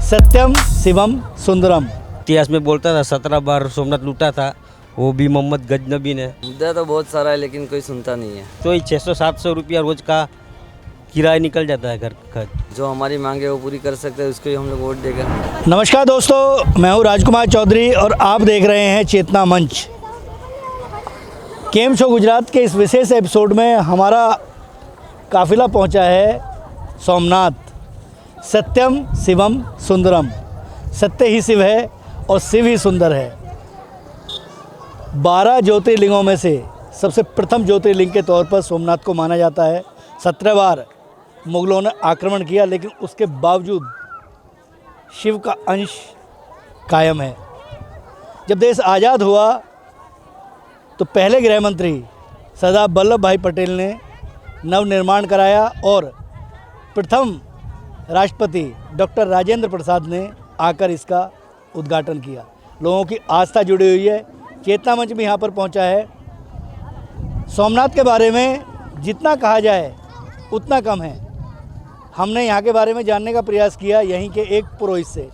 सत्यम शिवम सुंदरम। इतिहास में बोलता था 17 बार सोमनाथ लूटा था, वो भी मोहम्मद गजनबी ने। मुद्दा तो बहुत सारा है लेकिन कोई सुनता नहीं है। तो ये 600-700 रुपया रोज का किराया निकल जाता है घर का। जो हमारी मांग है वो पूरी कर सकते हैं, उसको ही हम लोग वोट देगा। नमस्कार दोस्तों, मैं हूं राजकुमार चौधरी और आप देख रहे हैं चेतना मंच। केम शो गुजरात के इस विशेष एपिसोड में हमारा काफिला पहुंचा है सोमनाथ। सत्यम शिवम सुंदरम, सत्य ही शिव है और शिव ही सुंदर है। 12 ज्योतिर्लिंगों में से सबसे प्रथम ज्योतिर्लिंग के तौर पर सोमनाथ को माना जाता है। 17 बार मुगलों ने आक्रमण किया, लेकिन उसके बावजूद शिव का अंश कायम है। जब देश आज़ाद हुआ तो पहले गृह मंत्री सरदार वल्लभ भाई पटेल ने नवनिर्माण कराया और प्रथम राष्ट्रपति डॉक्टर राजेंद्र प्रसाद ने आकर इसका उद्घाटन किया। लोगों की आस्था जुड़ी हुई है। चेतना मंच भी यहाँ पर पहुँचा है। सोमनाथ के बारे में जितना कहा जाए उतना कम है। हमने यहाँ के बारे में जानने का प्रयास किया यहीं के एक पुरोहित से।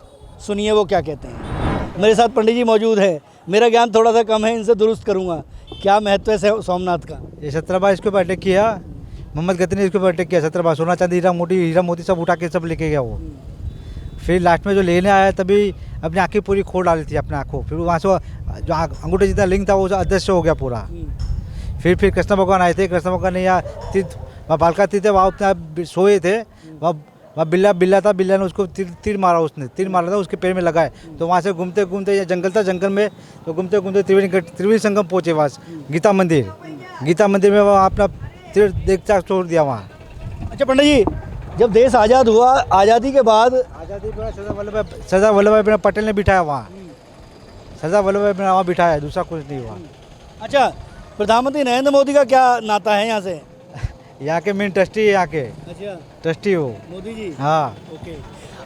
सुनिए वो क्या कहते हैं। मेरे साथ पंडित जी मौजूद हैं। मेरा ज्ञान थोड़ा सा कम है, इनसे दुरुस्त करूँगा। क्या महत्व है सोमनाथ का? ये 17 बार इसके ऊपर अटैक किया, मोहम्मद गद्दी ने इसके ऊपर अटैक किया। 17 बार सोना चांदी हीरा मोती सब उठा के सब लेके गया वो। फिर लास्ट में जो लेने आया तभी अपनी आँखें पूरी खोल डाली थी अपने आँखों। फिर वहाँ से जो अंगूठे जितना लिंग था वो अदृश्य हो गया पूरा। फिर कृष्ण भगवान आए थे। कृष्ण भगवान ने यहाँ वहाँ बालका तीर्थ वहाँ उतना सोए थे। वहाँ बिल्ला था, बिल्ला ने उसको तीर मारा। उसने तीर मारा था, उसके पैर में लगाए। तो वहाँ से घूमते घूमते ये जंगल था, जंगल में तो घूमते घूमते त्रिवेणी संगम पहुँचे। वहाँ गीता मंदिर में वहाँ अपना तीर देखता छोड़ दिया वहाँ। अच्छा पंडित जी, जब देश आज़ाद हुआ, आज़ादी के बाद सरदार वल्लभ भाई पटेल ने बिठाया वहाँ। सरदार वल्लभ भाई वहाँ बिठाया, दूसरा कुछ नहीं हुआ। अच्छा, प्रधानमंत्री नरेंद्र मोदी का क्या नाता है यहाँ से? यहाँ के मेन ट्रस्टी है, यहाँ के अच्छा, ट्रस्टी हो मोदी जी। हाँ। ओके।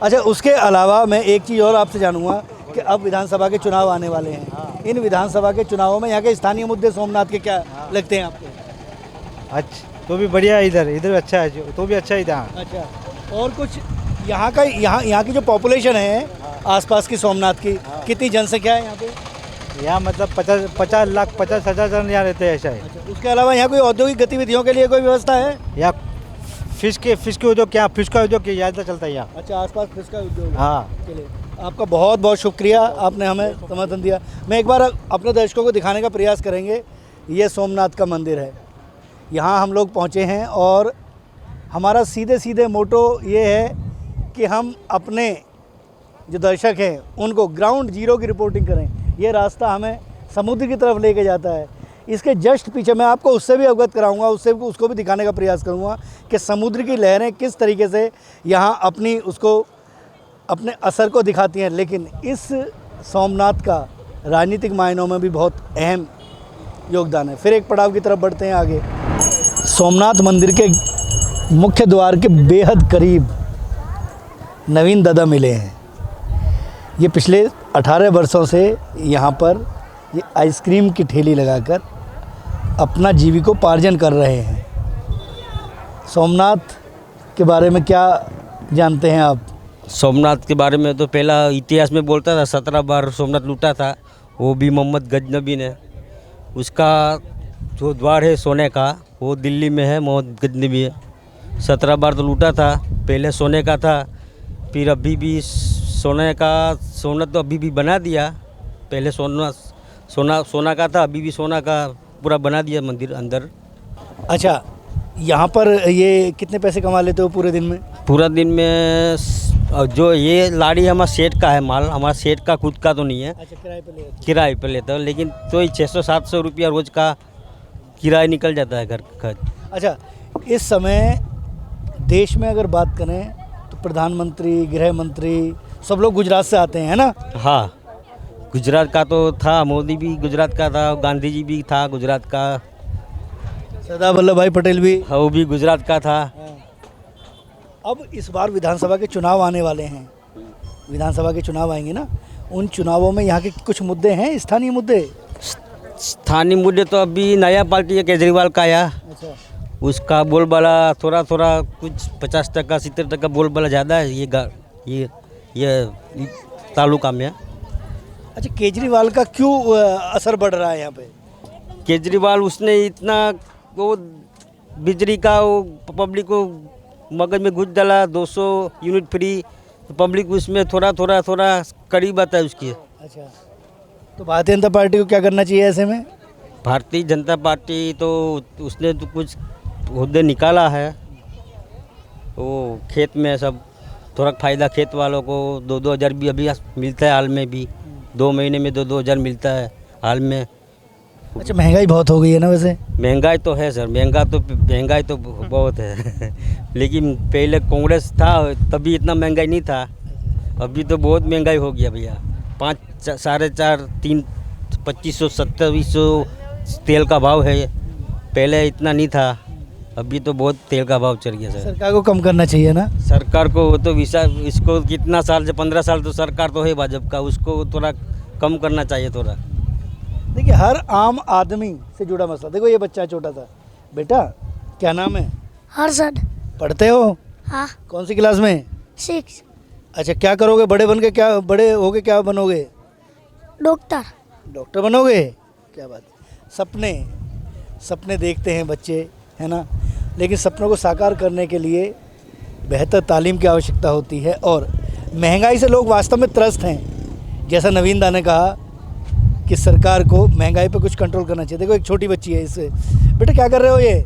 अच्छा, उसके अलावा मैं एक चीज़ और आपसे जानूंगा कि अब विधानसभा के चुनाव आने वाले हैं। इन विधानसभा के चुनावों में यहाँ के स्थानीय मुद्दे सोमनाथ के क्या लगते हैं आपको? अच्छा, तो भी बढ़िया है। इधर अच्छा है, तो भी अच्छा है इधर। अच्छा, और कुछ यहाँ की जो पॉपुलेशन है आसपास की सोमनाथ की, कितनी जनसंख्या है यहाँ पे? यहाँ मतलब 50,50,000 जन यहाँ रहते हैं, ऐसा है। अच्छा, उसके अलावा यहाँ कोई औद्योगिक गतिविधियों के लिए कोई व्यवस्था है? यहाँ फिश के उद्योग, क्या फिश का उद्योग ज़्यादा चलता है यहाँ। अच्छा, आसपास फिश का उद्योग। हाँ। चलिए, आपका बहुत बहुत शुक्रिया, आपने हमें समर्थन दिया। मैं एक बार अपने दर्शकों को दिखाने का प्रयास करेंगे। ये सोमनाथ का मंदिर है। यहाँ हम लोग पहुँचे हैं और हमारा सीधे मोटो ये है कि हम अपने जो दर्शक हैं उनको ग्राउंड जीरो की रिपोर्टिंग करें। ये रास्ता हमें समुद्र की तरफ लेके जाता है। इसके जस्ट पीछे मैं आपको उससे भी अवगत कराऊंगा, उसको भी दिखाने का प्रयास करूंगा कि समुद्र की लहरें किस तरीके से यहाँ अपने असर को दिखाती हैं। लेकिन इस सोमनाथ का राजनीतिक मायनों में भी बहुत अहम योगदान है। फिर एक पड़ाव की तरफ बढ़ते हैं आगे। सोमनाथ मंदिर के मुख्य द्वार के बेहद करीब नवीन दादा मिले हैं। ये पिछले 18 वर्षों से यहाँ पर ये आइसक्रीम की ठेली लगाकर अपना जीविकोपार्जन कर रहे हैं। सोमनाथ के बारे में क्या जानते हैं आप? सोमनाथ के बारे में तो पहला इतिहास में बोलता था 17 बार सोमनाथ लूटा था, वो भी मोहम्मद गजनबी ने। उसका जो द्वार है सोने का, वो दिल्ली में है, मोहम्मद गजनबी है। 17 बार तो लूटा था। पहले सोने का था, फिर अभी भी सोना तो अभी भी बना दिया। पहले सोना का था, अभी भी सोना का पूरा बना दिया मंदिर अंदर। अच्छा, यहाँ पर ये कितने पैसे कमा लेते हो पूरे दिन में? पूरा दिन में जो ये लाड़ी हमारा सेठ का है माल, हमारा सेठ का खुद का तो नहीं है। अच्छा, किराए पे लेते हो, लेकिन तो 600-700 रुपया रोज का किराया निकल जाता है घर का। अच्छा, इस समय देश में अगर बात करें तो प्रधानमंत्री, गृह मंत्री सब लोग गुजरात से आते हैं, है ना? हाँ, गुजरात का तो था, मोदी भी गुजरात का था, गांधी जी भी था गुजरात का, सरदार वल्लभ भाई पटेल भी, हाँ वो भी गुजरात का था। अब इस बार विधानसभा के चुनाव आने वाले हैं। विधानसभा के चुनाव आएंगे ना, उन चुनावों में यहाँ के कुछ मुद्दे हैं, स्थानीय मुद्दे। स्थानीय मुद्दे तो अभी नया पार्टी है केजरीवाल का आया। अच्छा, उसका बोलबाला थोड़ा कुछ 50% 70% बोलबाला ज़्यादा है। ये ये तालुका में। अच्छा, केजरीवाल का क्यों असर बढ़ रहा है यहाँ पे? केजरीवाल उसने इतना वो बिजली का वो पब्लिक को मगज में घुस डाला, 200 यूनिट फ्री, तो पब्लिक उसमें थोड़ा करीब आता है उसकी। अच्छा, तो भारतीय जनता पार्टी को क्या करना चाहिए ऐसे में? भारतीय जनता पार्टी तो उसने तो कुछ हुद्दे निकाला है, वो खेत में सब थोड़ा फ़ायदा खेत वालों को 2-2 हज़ार भी अभी मिलता है हाल में भी, 2 महीने में 2-2 हज़ार मिलता है हाल में। अच्छा, महंगाई बहुत हो गई है ना वैसे? महंगाई तो है सर, महंगाई तो बहुत है लेकिन पहले कांग्रेस था तभी इतना महंगाई नहीं था, अभी तो बहुत महंगाई हो गया भैया। 5, 4.5, 3, 2500, 2700 तेल का भाव है, पहले इतना नहीं था, अभी तो बहुत तेल का भाव चढ़ गया सर। सरकार को कम करना चाहिए ना? सरकार को तो इसको कितना साल से 15 साल तो सरकार तो है भाजपा का, उसको थोड़ा कम करना चाहिए थोड़ा। देखिए, हर आम आदमी से जुड़ा मसला। देखो, ये बच्चा छोटा सा, बेटा क्या नाम है? हर्षद। पढ़ते हो? हाँ, कौन सी क्लास में? 6। अच्छा, क्या करोगे बड़े होके क्या बनोगे? डॉक्टर। डॉक्टर बनोगे? क्या बात। सपने देखते हैं बच्चे, है ना, लेकिन सपनों को साकार करने के लिए बेहतर तालीम की आवश्यकता होती है और महंगाई से लोग वास्तव में त्रस्त हैं। जैसा नवीन दा ने कहा कि सरकार को महंगाई पर कुछ कंट्रोल करना चाहिए। देखो, एक छोटी बच्ची है, इससे बेटा क्या कर रहे हो? ये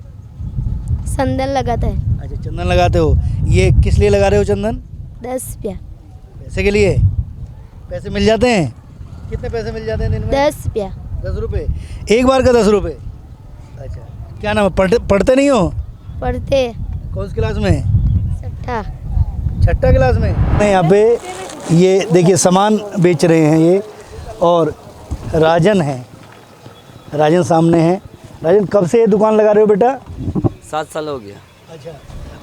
संदन लगाता है। अच्छा, चंदन लगाते हो। ये किस लिए लगा रहे हो चंदन? 10 रुपया। पैसे के लिए? पैसे मिल जाते हैं? कितने पैसे मिल जाते हैं दिन में? 10 रुपया। 10 रुपये? एक बार का 10 रुपये? अच्छा, क्या नाम है? पढ़ते नहीं हो? पढ़ते। कौन सी क्लास में? 6ठा क्लास में। मैं यहाँ पे ये देखिए सामान बेच रहे हैं ये, और राजन है, राजन सामने है। राजन, कब से ये दुकान लगा रहे हो बेटा? 7 साल हो गया। अच्छा,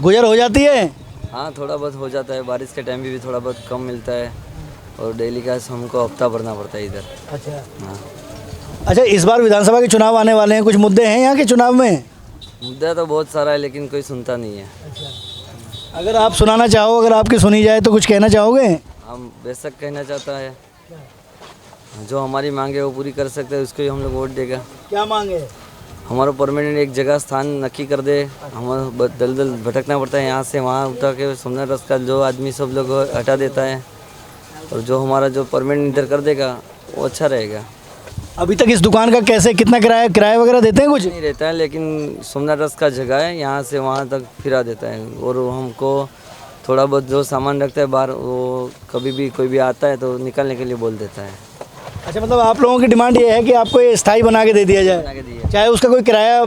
गुजर हो जाती है? हाँ, थोड़ा बहुत हो जाता है, बारिश के टाइम भी थोड़ा बहुत कम मिलता है और डेली का हमको हफ्ता भरना पड़ता है इधर। अच्छा। हाँ, अच्छा, इस बार विधानसभा के चुनाव आने वाले हैं, कुछ मुद्दे हैं यहाँ के चुनाव में? मुद्दा तो बहुत सारा है लेकिन कोई सुनता नहीं है। अगर आप सुनाना चाहो, अगर आपकी सुनी जाए तो कुछ कहना चाहोगे? हम बेशक कहना चाहता है, जो हमारी मांग है वो पूरी कर सकते हैं, उसको ही हम लोग वोट देगा। क्या मांगे? हमारा परमानेंट एक जगह स्थान नक्की कर दे। हमारा दलदल भटकना पड़ता है, यहाँ से वहाँ उठा के सोमनाथ रस का जो आदमी सब लोग हटा देता है, और जो हमारा जो परमानेंट इधर कर देगा वो अच्छा रहेगा। अभी तक इस दुकान का कैसे, कितना किराया वगैरह देते हैं? कुछ नहीं रहता है, लेकिन सोमनाथ रस का जगह है, यहाँ से वहाँ तक फिरा देता है, और हमको थोड़ा बहुत जो सामान रखता है बाहर, वो कभी भी कोई भी आता है तो निकालने के लिए बोल देता है। अच्छा, मतलब आप लोगों की डिमांड ये है कि आपको ये स्थायी बना के दे दिया जाए, चाहे उसका कोई किराया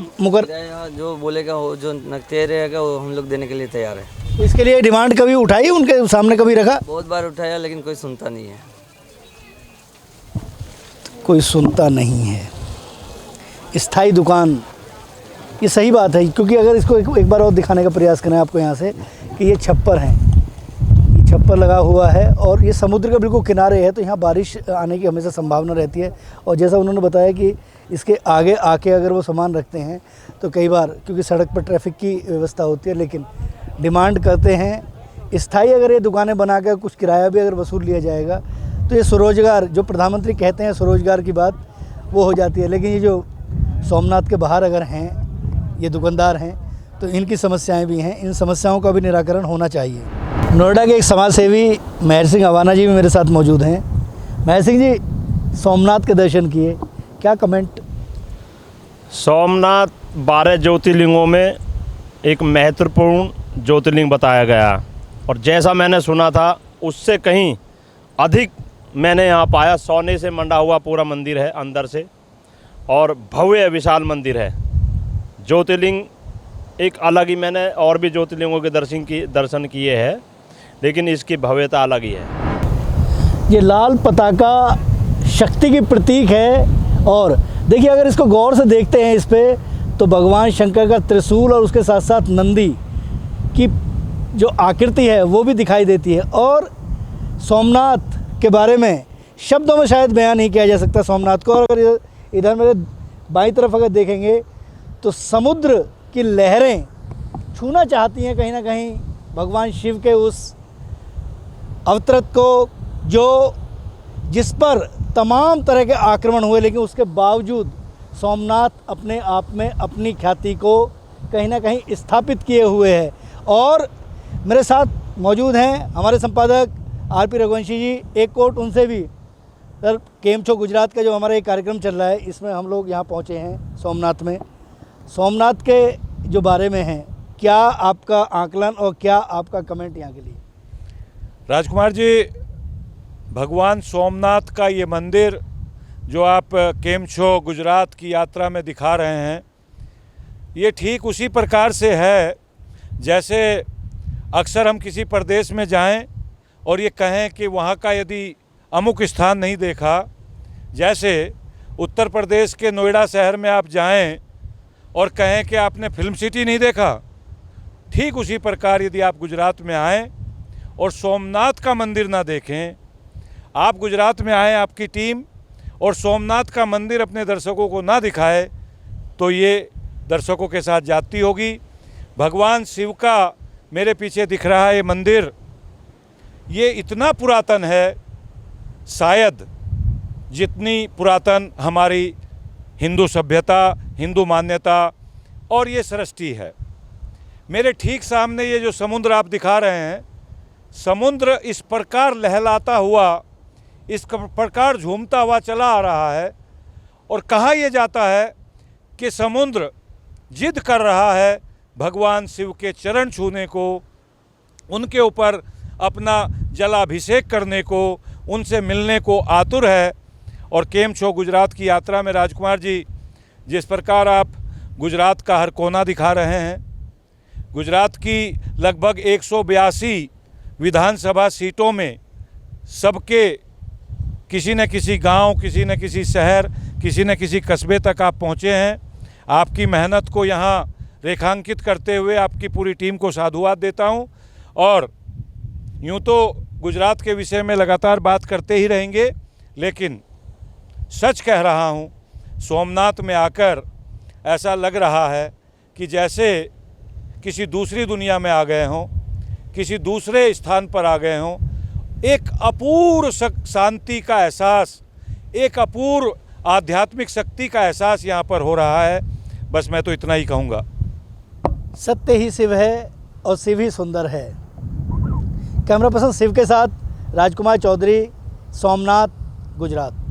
जो बोलेगा वो जो नकते रहेगा वो हम लोग देने के लिए तैयार है। इसके लिए डिमांड कभी उठाई, उनके सामने कभी रखा? बहुत बार उठाया लेकिन कोई सुनता नहीं है। कोई सुनता नहीं है। स्थायी दुकान, ये सही बात है, क्योंकि अगर इसको एक बार और दिखाने का प्रयास करें आपको यहाँ से कि ये छप्पर हैं, ये छप्पर लगा हुआ है और ये समुद्र के बिल्कुल किनारे है, तो यहाँ बारिश आने की हमेशा संभावना रहती है। और जैसा उन्होंने बताया कि इसके आगे आके अगर वो सामान रखते हैं तो कई बार, क्योंकि सड़क पर ट्रैफिक की व्यवस्था होती है, लेकिन डिमांड करते हैं स्थायी अगर ये दुकानें बना कर कुछ किराया भी अगर वसूल लिया जाएगा तो ये स्वरोजगार, जो प्रधानमंत्री कहते हैं स्वरोजगार की बात, वो हो जाती है। लेकिन ये जो सोमनाथ के बाहर अगर हैं ये दुकानदार हैं तो इनकी समस्याएं भी हैं, इन समस्याओं का भी निराकरण होना चाहिए। नोएडा के एक समाज सेवी महर सिंह अवाना जी भी मेरे साथ मौजूद हैं। महर सिंह जी, सोमनाथ के दर्शन किए, क्या कमेंट? सोमनाथ 12 ज्योतिर्लिंगों में एक महत्वपूर्ण ज्योतिर्लिंग बताया गया, और जैसा मैंने सुना था उससे कहीं अधिक मैंने यहाँ पाया। सोने से मंडा हुआ पूरा मंदिर है अंदर से, और भव्य विशाल मंदिर है। ज्योतिर्लिंग एक अलग ही, मैंने और भी ज्योतिर्लिंगों के दर्शन किए हैं, लेकिन इसकी भव्यता अलग ही है। ये लाल पताका शक्ति की प्रतीक है, और देखिए अगर इसको गौर से देखते हैं इस पे तो भगवान शंकर का त्रिशूल और उसके साथ साथ नंदी की जो आकृति है वो भी दिखाई देती है। और सोमनाथ के बारे में शब्दों में शायद बयान नहीं किया जा सकता सोमनाथ को। और अगर इधर मेरे बाईं तरफ अगर देखेंगे तो समुद्र की लहरें छूना चाहती हैं कहीं ना कहीं भगवान शिव के उस अवतरत को, जो जिस पर तमाम तरह के आक्रमण हुए, लेकिन उसके बावजूद सोमनाथ अपने आप में अपनी ख्याति को कहीं ना कहीं स्थापित किए हुए है। और मेरे साथ मौजूद हैं हमारे संपादक आरपी रघुवंशी जी। एक कोट उनसे भी। सर, केम छो गुजरात का जो हमारा एक कार्यक्रम चल रहा है, इसमें हम लोग यहाँ पहुँचे हैं सोमनाथ में। सोमनाथ के जो बारे में है, क्या आपका आकलन और क्या आपका कमेंट यहाँ के लिए? राजकुमार जी, भगवान सोमनाथ का ये मंदिर जो आप केम छो गुजरात की यात्रा में दिखा रहे हैं, ये ठीक उसी प्रकार से है जैसे अक्सर हम किसी प्रदेश में जाएं और ये कहें कि वहाँ का यदि अमुक स्थान नहीं देखा, जैसे उत्तर प्रदेश के नोएडा शहर में आप जाएं और कहें कि आपने फिल्म सिटी नहीं देखा, ठीक उसी प्रकार यदि आप गुजरात में आएँ और सोमनाथ का मंदिर ना देखें, आप गुजरात में आएँ आपकी टीम और सोमनाथ का मंदिर अपने दर्शकों को ना दिखाए, तो ये दर्शकों के साथ जाती होगी। भगवान शिव का मेरे पीछे दिख रहा है ये मंदिर, ये इतना पुरातन है, शायद जितनी पुरातन हमारी हिंदू सभ्यता, हिंदू मान्यता और ये सृष्टि है। मेरे ठीक सामने ये जो समुद्र आप दिखा रहे हैं, समुद्र इस प्रकार लहलाता हुआ, इस प्रकार झूमता हुआ चला आ रहा है। और कहा यह जाता है कि समुद्र जिद कर रहा है भगवान शिव के चरण छूने को, उनके ऊपर अपना जलाभिषेक करने को, उनसे मिलने को आतुर है। और केम छो गुजरात की यात्रा में राजकुमार जी, जिस प्रकार आप गुजरात का हर कोना दिखा रहे हैं, गुजरात की लगभग 182 विधानसभा सीटों में सबके किसी न किसी गांव, किसी न किसी शहर, किसी न किसी कस्बे तक आप पहुंचे हैं। आपकी मेहनत को यहाँ रेखांकित करते हुए आपकी पूरी टीम को साधुवाद देता हूं। और यूँ तो गुजरात के विषय में लगातार बात करते ही रहेंगे, लेकिन सच कह रहा हूं, सोमनाथ में आकर ऐसा लग रहा है कि जैसे किसी दूसरी दुनिया में आ गए हों, किसी दूसरे स्थान पर आ गए हों। एक अपूर्व शांति का एहसास, एक अपूर्व आध्यात्मिक शक्ति का एहसास यहाँ पर हो रहा है। बस मैं तो इतना ही कहूँगा। सत्य ही शिव है और शिव ही सुंदर है। कैमरा पर्सन शिव के साथ राजकुमार चौधरी, सोमनाथ, गुजरात।